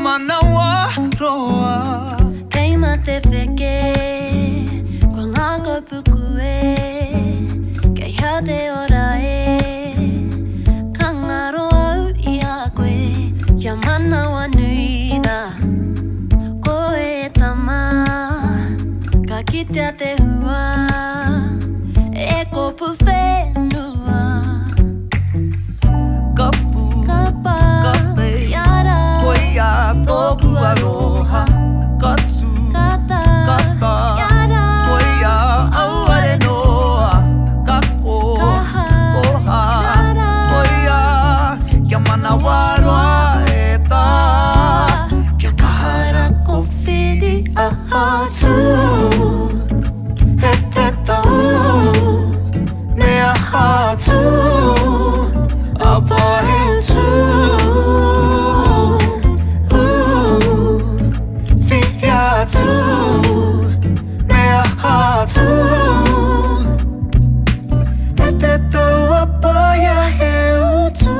Yamanawa roa Keima te wheke Kua ngako puku e Kei hea te ora e Ka ngaro au i a koe Yamanawa nui da Ko e tama Ka kitea te hua E kopu whenua Kapu, Kapa, kape yara Koia tōku aroha Katsu, Kata, kata yara Koia auare noa Kako, Kaha, koha yara Koia Yamanawa roa e tā Kia kahara ko whiri a hatu He te tau Mea hatu Apa he tu Whiria tu Mea hatu He te tau apa ia he utu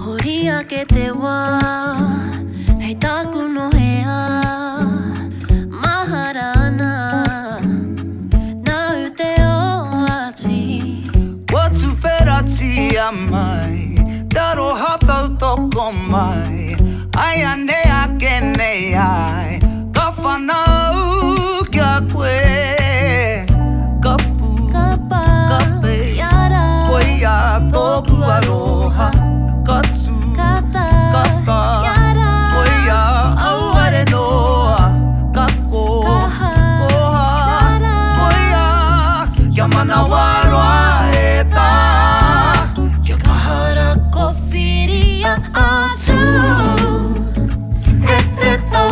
Horia ke te wā Hei tāku no hea Mahara ana Nā u te o ati Watu wherati a mai Taro hatau toko mai Ai ane a kene ai Ka whanau kia koe Kapu, Kapa, kape yara Koia tōku aroha Katsu, Kata, kata yara Koia auare noa Kako, Kaha, koha yara Koia Yamanawa roa e tā Kia kahara ko whiri a atu He te tau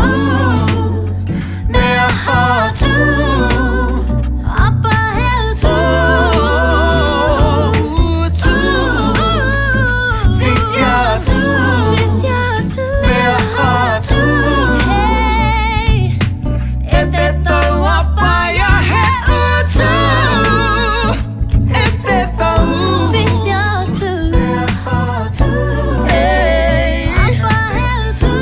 Mea hatu Apa he Tu, tu Whiria tu Whiria tu Mea hatu Hey E te tau apa ia he utu E te tau Whiria tu Mea hatu Ei Apa he tu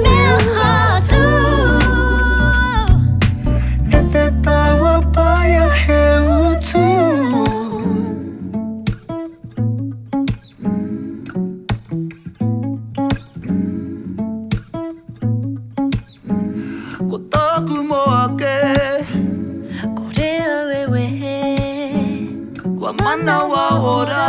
Mea hatu E te tau apa ia he utu Ko taku moa ke Ko rea wewe Kua manawa ora